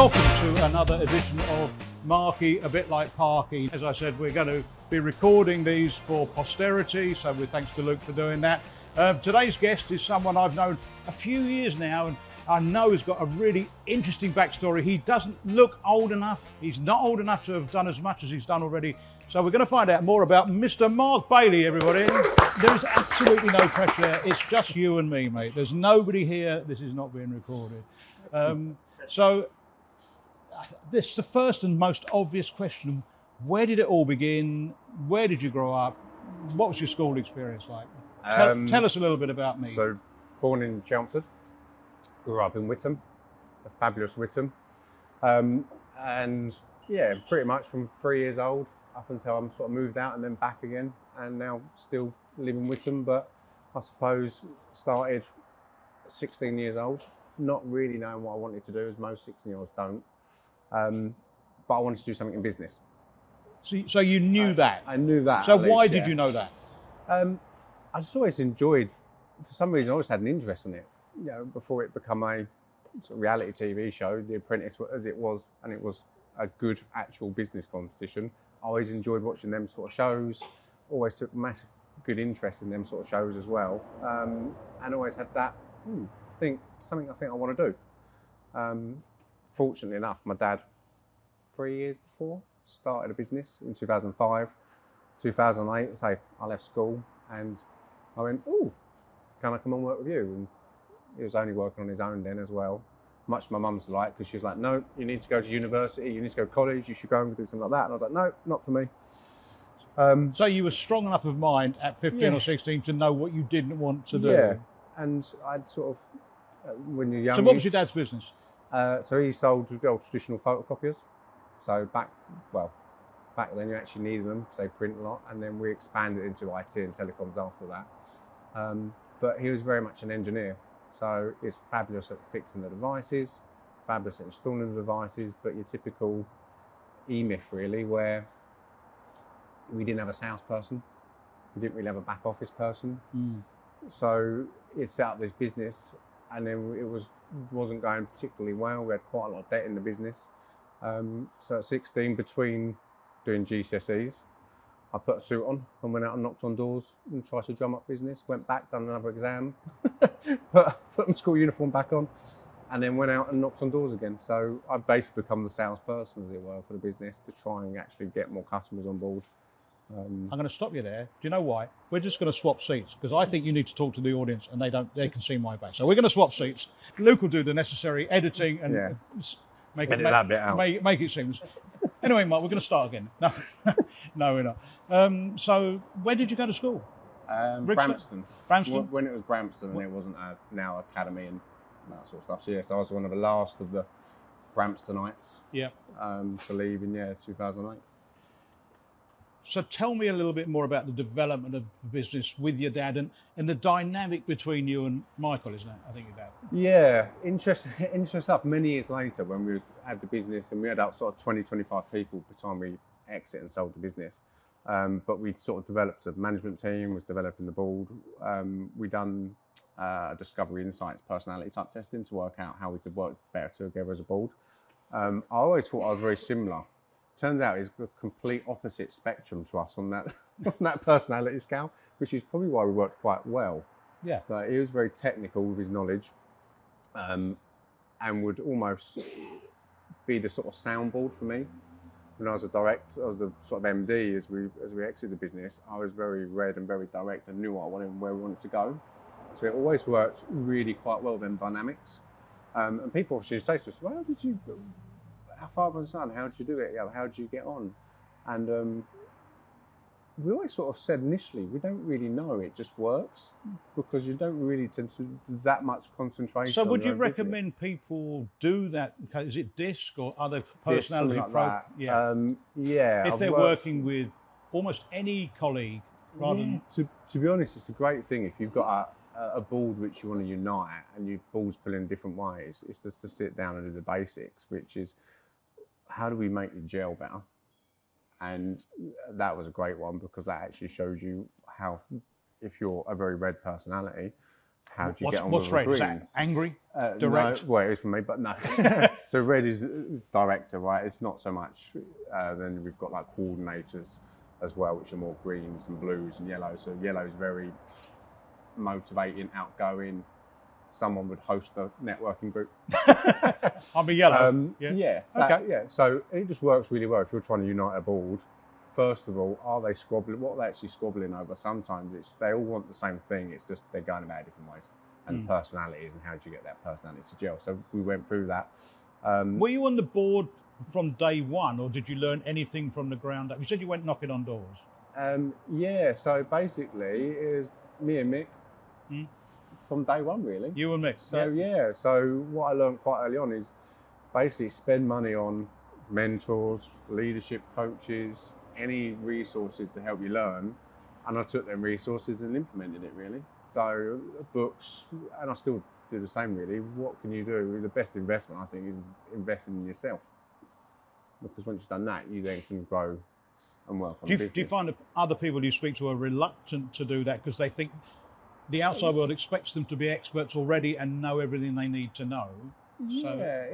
Welcome to another edition of Marky, a bit like Parky. As I said, we're going to be recording these for posterity, so we're thanks to Luke for doing that. Today's guest is someone I've known a few years now, and I know he's got a really interesting backstory. He doesn't look old enough. He's not old enough to have done as much as he's done already. So we're going to find out more about Mr. Mark Bailey, everybody. There's absolutely no pressure. It's just you and me, mate. There's nobody here. This is not being recorded. So this is the first and most obvious question. Where did it all begin? Where did you grow up? What was your school experience like? Tell us a little bit about me. So, born in Chelmsford, grew up in Witham, a fabulous Witham. And yeah, pretty much from 3 years old up until I'm sort of moved out and then back again, and now still live in Witham, but I suppose started 16 years old, not really knowing what I wanted to do, as most 16-year-olds don't. But I wanted to do something in business. So you knew that? I knew that. So why did you know that? I just always enjoyed, for some reason, I always had an interest in it. You know, before it became a sort of reality TV show, The Apprentice, as it was, and it was a good actual business competition. I always enjoyed watching them sort of shows. Always took massive good interest in them sort of shows as well, and always had that something I think I want to do. Fortunately enough, my dad, 3 years before, started a business in 2005, 2008. So I left school and I went, "Oh, can I come and work with you?" And he was only working on his own then as well. Much to my mum's delight, because she was like, "No, you need to go to university, you need to go to college, you should go and do something like that." And I was like, "No, not for me." So you were strong enough of mind at 15 or 16 to know what you didn't want to do. Yeah, and I'd sort of, when you're young... So what was your dad's business? So he sold old traditional photocopiers. So back then you actually needed them because they print a lot, and then we expanded into IT and telecoms after that. But he was very much an engineer. So he's fabulous at fixing the devices, fabulous at installing the devices, but your typical E-myth really, where we didn't have a salesperson, we didn't really have a back office person. So he set up this business, and then it wasn't going particularly well. We had quite a lot of debt in the business. So at 16, between doing GCSEs, I put a suit on and went out and knocked on doors and tried to drum up business. Went back, done another exam, put my school uniform back on, and then went out and knocked on doors again. So I basically become the salesperson, as it were, for the business to try and actually get more customers on board. I'm going to stop you there. Do you know why? We're just going to swap seats, because I think you need to talk to the audience and they can see my back. So we're going to swap seats. Luke will do the necessary editing and make it seamless. Anyway, Mark, we're going to start again. No, we're not. So where did you go to school? Bramston. Bramston? When it was Bramston, and it wasn't now Academy and that sort of stuff. So yes, I was one of the last of the Bramstonites to leave in 2008. So tell me a little bit more about the development of the business with your dad and the dynamic between you and Michael, isn't it? I think your dad. Yeah, interesting stuff. Many years later, when we had the business and we had about sort of 20, 25 people by the time we exit and sold the business. But we sort of developed a management team, was developing the board. We done discovery insights, personality type testing to work out how we could work better together as a board. I always thought I was very similar. Turns out he's got a complete opposite spectrum to us on that personality scale, which is probably why we worked quite well. Yeah. Like, he was very technical with his knowledge, and would almost be the sort of soundboard for me. When I was I was the sort of MD as we exited the business. I was very red and very direct and knew what I wanted and where we wanted to go. So it always worked really quite well, them dynamics. And people obviously say to us, "Well, how did you? Our father and son, how did you do it? How did you get on?" And we always sort of said initially, we don't really know, it just works, because you don't really tend to do that much concentration. So would you recommend people do that? Is it DISC or other personality like Yeah. If they're working with almost any colleague, rather than... To be honest, it's a great thing if you've got a board which you want to unite and your boards pull in different ways. It's just to sit down and do the basics, which is, how do we make the gel better? And that was a great one, because that actually shows you how, if you're a very red personality, How do you get on What's with red? a Is green? that angry? No, Direct? well, it is for me, but no. So red is director, right? It's not so much. Then we've got like coordinators as well, which are more greens and blues and yellows. So yellow is very motivating, outgoing. Someone would host a networking group. I'll be yellow. Okay. Yeah. So it just works really well if you're trying to unite a board. First of all, are they squabbling? What are they actually squabbling over? Sometimes they all want the same thing. It's just they're going about it different ways. And personalities, and how do you get that personality to gel? So we went through that. Were you on the board from day one, or did you learn anything from the ground up? You said you went knocking on doors. Yeah. So basically, it was me and Mick from day one, really. You and Mick. So yeah. So what I learned quite early on is basically spend money on mentors, leadership coaches, any resources to help you learn, and I took them resources and implemented it, really. So books, and I still do the same, really. What can you do? The best investment, I think, is investing in yourself, because once you've done that, you then can grow and work on business. Do you find that other people you speak to are reluctant to do that because they think the outside world expects them to be experts already and know everything they need to know? Yeah,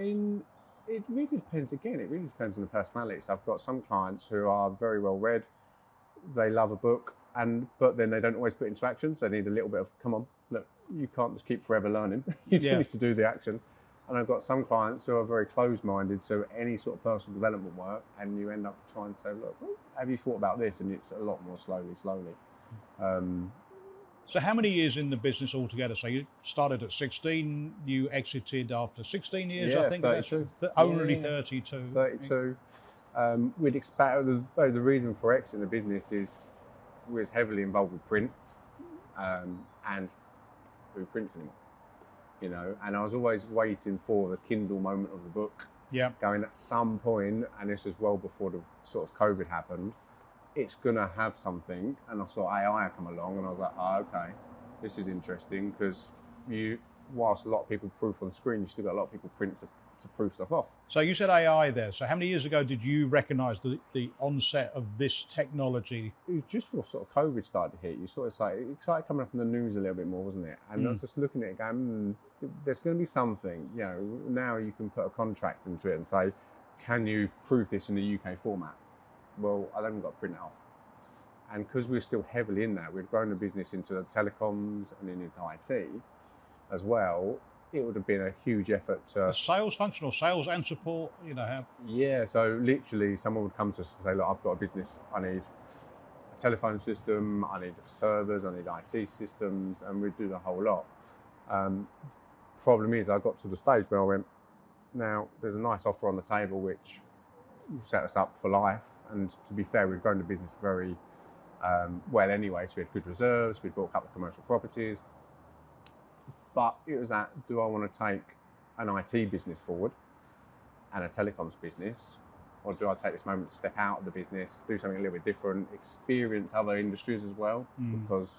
it really depends. Again, it really depends on the personalities. I've got some clients who are very well read. They love a book, but then they don't always put into action. So they need a little bit of, come on, look, you can't just keep forever learning. You do need to do the action. And I've got some clients who are very closed-minded to any sort of personal development work, and you end up trying to say, look, have you thought about this? And it's a lot more slowly. So how many years in the business altogether? So you started at 16, you exited after 16 years, I think. 32. That's only 32. 32. We'd expect the reason for exiting the business is we was heavily involved with print, and who prints anymore, you know. And I was always waiting for the Kindle moment of the book. Yeah. Going at some point, and this was well before the sort of COVID happened. It's gonna have something, and I saw AI come along, and I was like, oh, okay, this is interesting, because whilst a lot of people proof on screen, you still got a lot of people print to proof stuff off. So you said AI there. So how many years ago did you recognise the onset of this technology? It was just before sort of COVID started to hit. You sort of it started coming up in the news a little bit more, wasn't it? And I was just looking at it going, there's going to be something, you know, now you can put a contract into it and say, can you proof this in the UK format? Well, I haven't got to print it off. And because we were still heavily in that, we'd grown the business into the telecoms and then into IT as well. It would have been a huge effort to... The sales function, or sales and support, you know, how... Yeah, so literally someone would come to us and say, look, I've got a business, I need a telephone system, I need servers, I need IT systems, and we'd do the whole lot. Problem is, I got to the stage where I went, now, there's a nice offer on the table which set us up for life. And to be fair, we've grown the business very well anyway, so we had good reserves, we'd bought a couple of commercial properties. But it was that, do I want to take an IT business forward and a telecoms business, or do I take this moment to step out of the business, do something a little bit different, experience other industries as well, because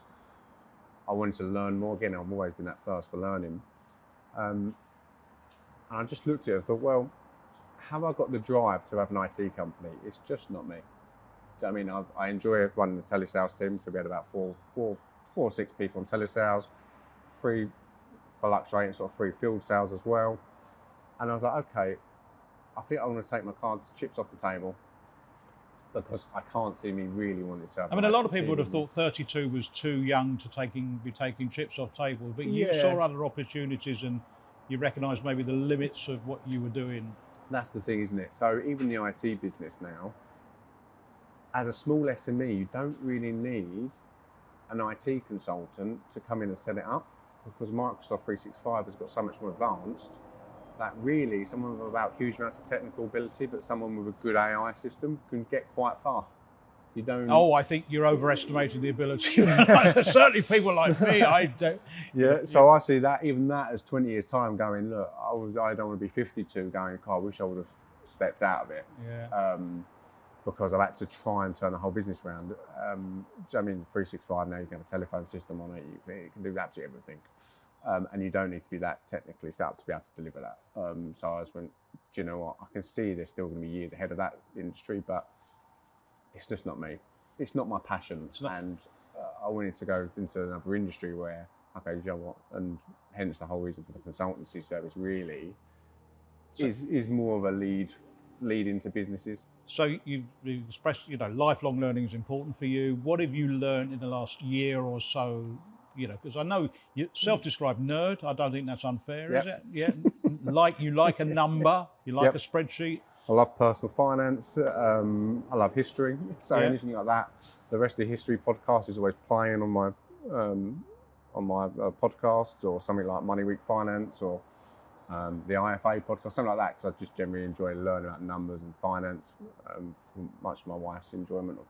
I wanted to learn more. Again, I've always been that first for learning. And I just looked at it and thought, well, have I got the drive to have an IT company? It's just not me. I mean, I enjoy running the telesales team, so we had about four or six people on telesales, free fluctuating sort of free field sales as well. And I was like, okay, I think I want to take my cards, chips off the table, because I can't see me really wanting to have. I mean, a lot of people would have thought 32 was too young to be taking chips off tables, but you saw other opportunities and you recognised maybe the limits of what you were doing. That's the thing, isn't it? So even the IT business now, as a small SME, you don't really need an IT consultant to come in and set it up, because Microsoft 365 has got so much more advanced that really someone without huge amounts of technical ability, but someone with a good AI system can get quite far. You don't... Oh, I think you're overestimating the ability. Certainly people like me, I don't... Yeah, so I see that, even that as 20 years time going, look, I don't want to be 52 going, I wish I would have stepped out of it. Yeah. Because I've had to try and turn the whole business around. I mean, 365 now, you can have a telephone system on it, you can do absolutely everything. And you don't need to be that technically set up to be able to deliver that. So I just went, do you know what, I can see there's still going to be years ahead of that industry, but it's just not me. It's not my passion. And I wanted to go into another industry where okay, you know what, and hence the whole reason for the consultancy service really is more of a lead into businesses. So you've expressed, lifelong learning is important for you. What have you learned in the last year or so? Because I know you're self-described nerd. I don't think that's unfair, is it? Yeah. You like a number, you like a spreadsheet. I love personal finance. I love history. So anything like that. The rest of the history podcast is always playing on my podcasts, or something like Money Week Finance, or the IFA podcast, something like that, because I just generally enjoy learning about numbers and finance, much to my wife's enjoyment of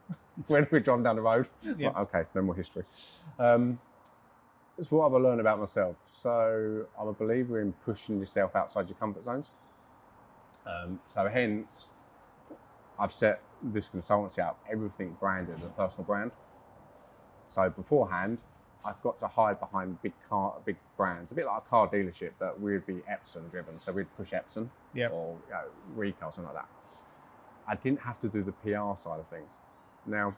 when we're driving down the road. Yeah. Like, okay, no more history. That's what I've learned about myself. So I'm a believer in pushing yourself outside your comfort zones. So hence, I've set this consultancy up, everything branded as a personal brand. So beforehand, I've got to hide behind big brands, a bit like a car dealership, but we'd be Epson driven. So we'd push Epson or Ricoh, something like that. I didn't have to do the PR side of things. Now,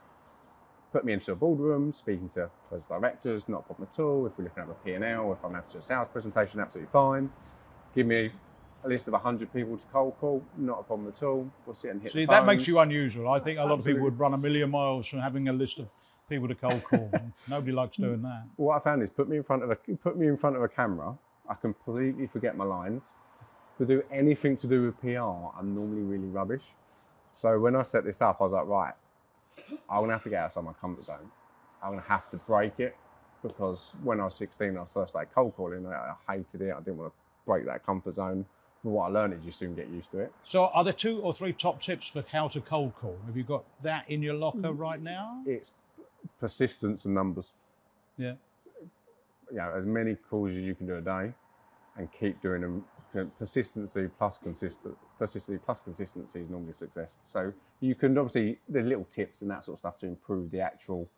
put me into a boardroom, speaking to those directors, not a problem at all. If we're looking at a P&L, if I'm having to do a sales presentation, absolutely fine. Give me a list of 100 people to cold call, not a problem at all. We'll sit and hit the phones. That makes you unusual. I think a lot of people would run a million miles from having a list of people to cold call. Nobody likes doing that. What I found is put me in front of a camera, I completely forget my lines. To do anything to do with PR, I'm normally really rubbish. So when I set this up, I was like, right, I'm gonna have to get outside my comfort zone. I'm gonna have to break it, because when I was 16, I first started cold calling. I hated it. I didn't want to break that comfort zone. But what I learned is you soon get used to it. So are there 2 or 3 top tips for how to cold call? Have you got that in your locker right now? It's persistence and numbers. Yeah. As many calls as you can do a day, and keep doing them. Consistency plus consistency is normally success. So you can obviously, there's little tips and that sort of stuff to improve the actual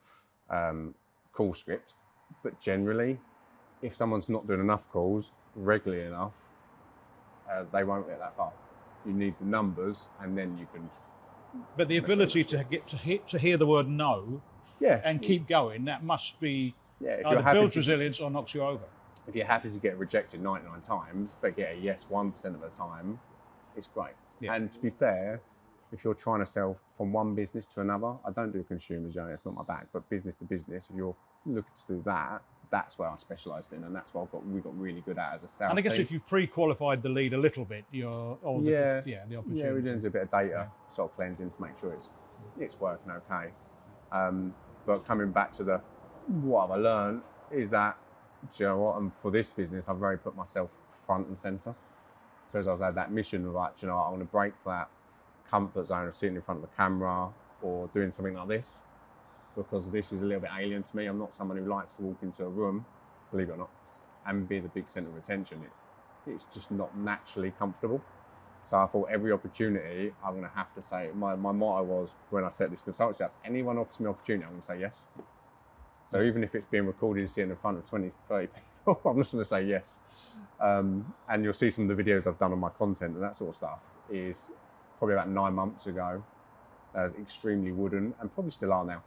call script. But generally, if someone's not doing enough calls regularly enough, they won't get that far. You need the numbers, and then you can. But the ability to hear the word no, and keep going, that must be either builds resilience or knocks you over. If you're happy to get rejected 99 times, but get a yes 1% of the time, it's great. Yeah. And to be fair, if you're trying to sell from one business to another, I don't do consumers, it's not my bag, but business to business, if you're looking to do that, that's where I specialised in, and that's what we got really good at as a sales. And I guess team. If you've pre-qualified the lead a little bit, the opportunity. Yeah, we're doing a bit of data sort of cleansing to make sure it's working okay. But coming back to what I've learned is that, do you know what, and for this business, I've very put myself front and centre, because I had that mission of like, I want to break that comfort zone of sitting in front of the camera or doing something like this, because this is a little bit alien to me. I'm not someone who likes to walk into a room, believe it or not, and be the big centre of attention. It's just not naturally comfortable. So I thought every opportunity, I'm going to have to say, my motto was, when I set this consultancy up, anyone offers me an opportunity, I'm going to say yes. So even if it's being recorded and sitting in front of 20, 30 people, I'm just going to say yes. And you'll see some of the videos I've done on my content and that sort of stuff is probably about 9 months ago. I was extremely wooden, and probably still are now.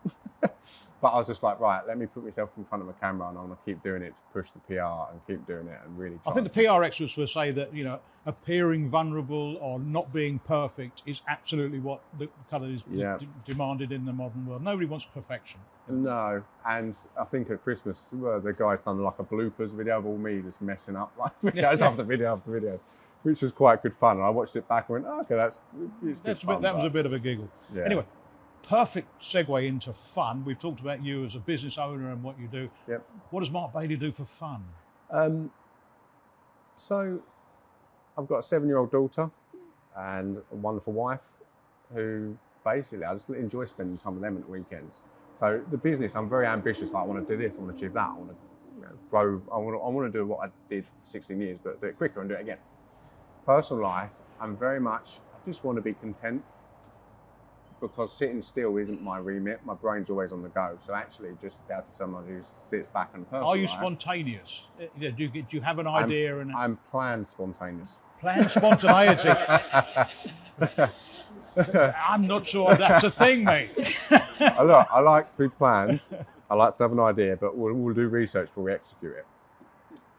But I was just like, right, let me put myself in front of a camera, and I'm going to keep doing it to push the PR and keep doing it and really try. I think the PR experts will say that, appearing vulnerable or not being perfect is absolutely what the colour is demanded in the modern world. Nobody wants perfection. No, and I think at Christmas, the guy's done like a bloopers video of all me just messing up, like videos after video after video, which was quite good fun. And I watched it back and went, okay, that was a bit of a giggle. Yeah. Anyway, perfect segue into fun. We've talked about you as a business owner and what you do. Yep. What does Mark Bailey do for fun? So I've got a 7-year-old daughter and a wonderful wife who basically I just enjoy spending time with them at the weekends. So the business, I'm very ambitious. Like, I want to do this, I want to achieve that, I want to grow. I want to do what I did for 16 years, but do it quicker and do it again. Personal life, I'm very much, I just want to be content, because sitting still isn't my remit. My brain's always on the go. So actually, just be able to be someone who sits back and personal. Are you spontaneous? Do you have an idea? I'm planned spontaneous. Planned spontaneity. I'm not sure that's a thing, mate. I like to be planned. I like to have an idea, but we'll do research before we execute it.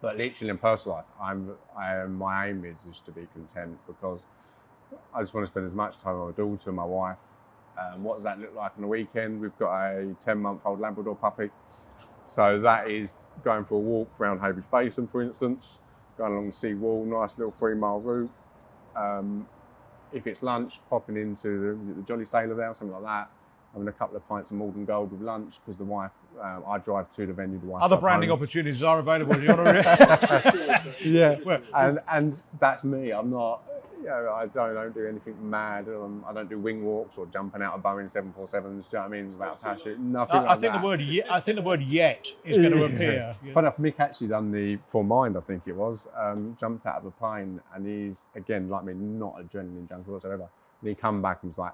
But literally in personal life, my aim is just to be content, because I just want to spend as much time with my daughter, my wife. What does that look like on the weekend? We've got a 10-month-old Labrador puppy. So that is going for a walk around Haybridge Basin, for instance, going along the sea wall, nice little 3-mile route. If it's lunch, popping into the Jolly Sailor there or something like that, having a couple of pints of Malden Gold with lunch, because the wife, I drive to the venue, the wife. Other branding opportunities are available. Do you want to Yeah, and that's me. I'm not, I don't do anything mad. I don't do wing walks or jumping out of Boeing 747s. Do you know what I mean? Without parachute, nothing like that. I think the word "yet" is going to appear. Funny enough, Mick actually done the For Mind, I think it was. Jumped out of a plane, and he's, again, like me, not adrenaline junkie whatsoever. And he come back and was like,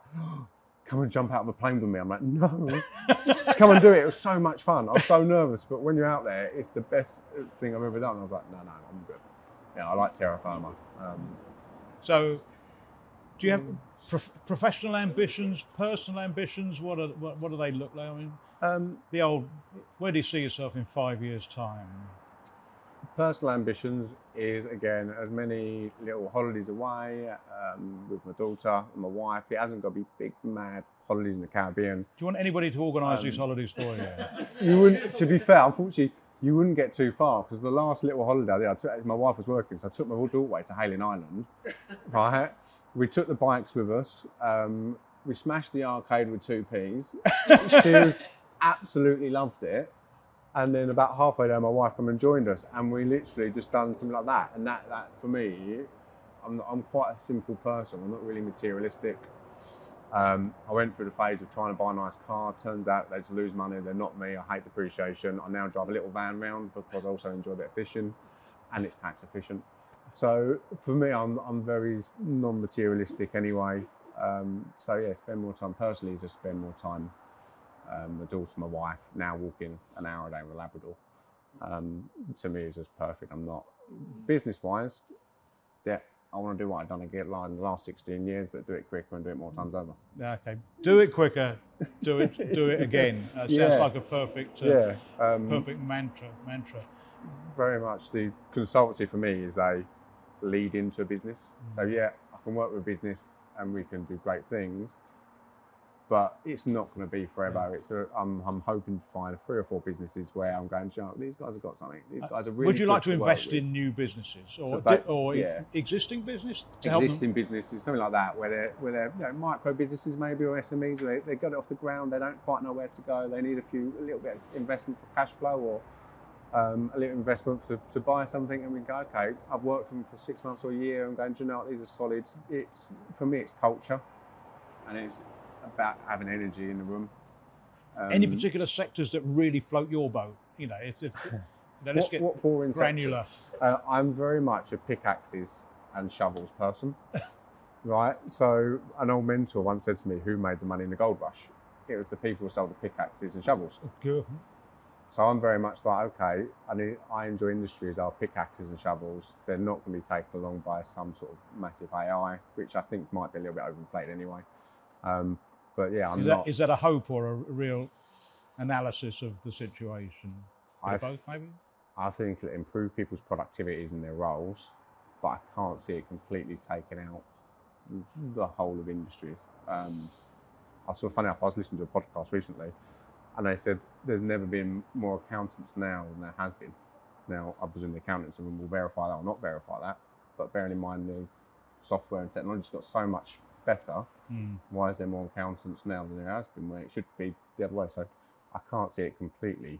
"Come and jump out of a plane with me." I'm like, "No, come and do it." It was so much fun. I was so nervous, but when you're out there, it's the best thing I've ever done. I was like, "No, I'm good." Yeah, I like terra firma. So, do you have professional ambitions, personal ambitions? What do they look like? I mean, the old, where do you see yourself in 5 years' time? Personal ambitions is, again, as many little holidays away with my daughter and my wife. It hasn't got to be big, mad holidays in the Caribbean. Do you want anybody to organise these holidays for you? You wouldn't, to be fair, unfortunately, you wouldn't get too far, because the last little holiday I took, my wife was working, so I took my daughter away to Hayling Island. Right, we took the bikes with us. We smashed the arcade with 2p's. She was absolutely loved it. And then about halfway there, my wife came and joined us, and we literally just done something like that. And that for me, I'm quite a simple person. I'm not really materialistic. I went through the phase of trying to buy a nice car. Turns out they just lose money. They're not me. I hate depreciation. I now drive a little van round because I also enjoy a bit of fishing, and it's tax efficient. So for me, I'm very non-materialistic anyway. So yeah, spend more time personally. Just spend more time. My daughter, my wife, now walking an hour a day with a Labrador. To me, is just perfect. I'm not business-wise. Yeah. I want to do what I've done again in the last 16 years, but do it quicker and do it more times over. Okay, do it quicker, do it again. Sounds like a perfect, perfect mantra. Very much the consultancy for me is they lead into a business. So yeah, I can work with a business and we can do great things, but it's not going to be forever. I'm hoping to find 3 or 4 businesses where I'm going, these guys have got something. These guys are really. Would you like to invest in new businesses or existing business? Existing businesses, something like that, where they're micro businesses maybe, or SMEs. Where they got it off the ground. They don't quite know where to go. They need a little bit of investment for cash flow, or a little investment to buy something. And we go, okay, I've worked for them for 6 months or a year. I'm going, these are solid. For me, it's culture, and it's about having energy in the room. Any particular sectors that really float your boat? Let's get what boring granular. I'm very much a pickaxes and shovels person, right? So an old mentor once said to me, "Who made the money in the gold rush?" It was the people who sold the pickaxes and shovels. Good. So I'm very much like, okay, I enjoy industries are pickaxes and shovels. They're not going to be taken along by some sort of massive AI, which I think might be a little bit overinflated anyway. But yeah, is that a hope or a real analysis of the situation? Both, maybe? I think it'll improve people's productivities in their roles, but I can't see it completely taking out the whole of industries. I saw, funny enough, I was listening to a podcast recently, and they said there's never been more accountants now than there has been. Now, I presume the accountants will verify that or not verify that, but bearing in mind the software and technology's got so much better, why is there more accountants now than there has been, where it should be the other way? So I can't see it completely,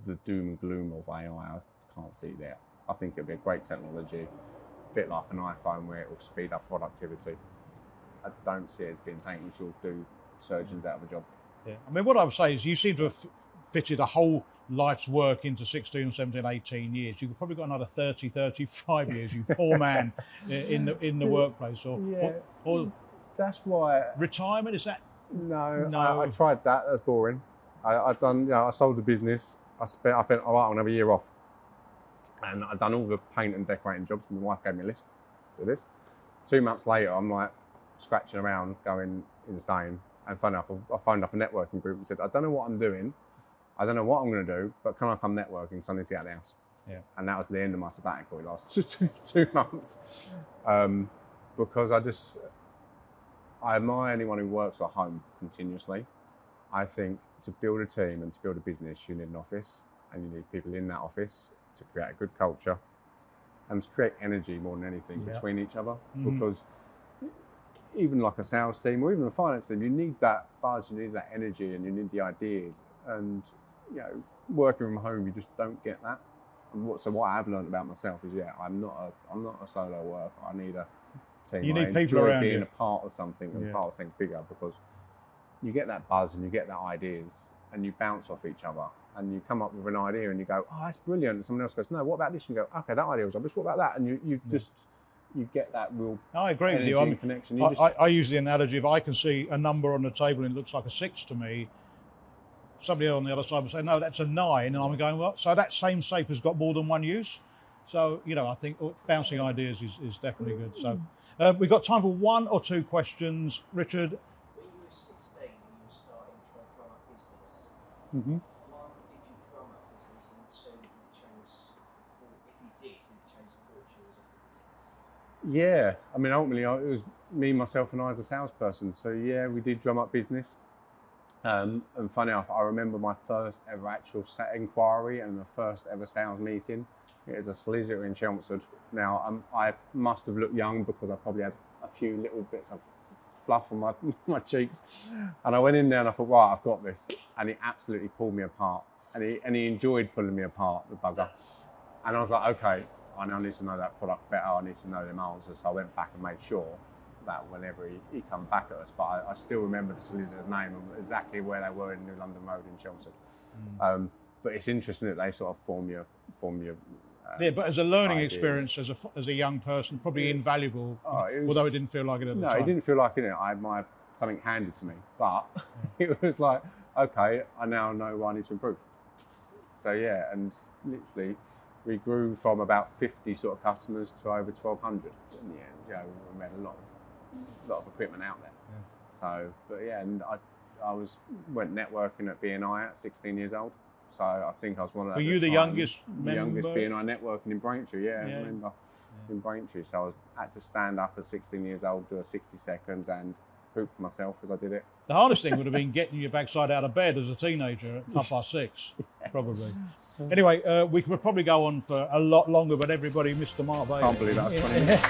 the doom and gloom of AI, I can't see there. I think it'll be a great technology, a bit like an iPhone where it will speed up productivity. I don't see it as being something which will do surgeons out of a job. Yeah. I mean, what I would say is you seem to have fitted a whole life's work into 16, 17, 18 years. You've probably got another 30, 35 years, you poor man, in the workplace. Or that's why. Retirement, is that? No. I tried that. That's boring. I sold the business. I think, all right, I'm going to have a year off. And I'd done all the paint and decorating jobs. My wife gave me a list for this. 2 months later, I'm like scratching around, going insane. And funny enough, I phoned up a networking group and said, I don't know what I'm doing. I don't know what I'm going to do, but can I come networking because I need to get out of the house? Yeah. And that was the end of my sabbatical. It lasted 2 months. Because I admire anyone who works at home continuously. I think to build a team and to build a business, you need an office, and you need people in that office to create a good culture and to create energy more than anything between each other. Because even like a sales team or even a finance team, you need that buzz, you need that energy, and you need the ideas. And you know, working from home, you just don't get that. And what I've learned about myself is, I'm not a solo worker. I need a team. You need I people enjoy around being you. a part of something and part of something bigger, because you get that buzz and you get that ideas and you bounce off each other and you come up with an idea and you go, oh, that's brilliant. And someone else goes, no, what about this? And you go, okay, that idea was rubbish. What about that? And you get that real I agree with energy you. and connection. I use the analogy, if I can see a number on the table and it looks like a 6 to me, somebody on the other side will say, no, that's a 9. And I'm going, well, so that same shape has got more than one use. So, you know, I think bouncing ideas is definitely good. So we've got time for 1 or 2 questions. Richard? When you were 16 and you were starting to drum up business, Mm-hmm. 1, did you drum up business, and 2, did it change if you did it change the fortunes of the business? Yeah, I mean, ultimately, it was me, myself, and I as a salesperson. So yeah, we did drum up business. And funny enough, I remember my first ever actual inquiry and the first ever sales meeting. It was a solicitor in Chelmsford. Now, I must have looked young because I probably had a few little bits of fluff on my cheeks. And I went in there and I thought, right, I've got this. And he absolutely pulled me apart. And he enjoyed pulling me apart, the bugger. And I was like, okay, I now need to know that product better. I need to know them answers. So I went back and made sure that whenever he come back at us, but I still remember the solicitor's name and exactly where they were in New London Road in Chelmsford. But it's interesting that they sort of form your Yeah, but as a learning ideas. experience, as a young person, probably invaluable, although it didn't feel like it at the time. No, it didn't feel like it. I had something handed to me, but it was like, okay, I now know what I need to improve. So yeah, and literally, we grew from about 50 sort of customers to over 1,200 in the end. You know, we had a lot of equipment out there. Yeah. So, but yeah, and I went networking at BNI at 16 years old. So I think I was one of. Were you the youngest member? The youngest BNI networking in Braintree, I remember. In Braintree, so I had to stand up at 16 years old, do a 60 seconds and poop myself as I did it. The hardest thing would have been getting your backside out of bed as a teenager at 6:30, probably. Anyway, we could probably go on for a lot longer, but everybody, Mr. Mark. Can't believe that was 20 minutes.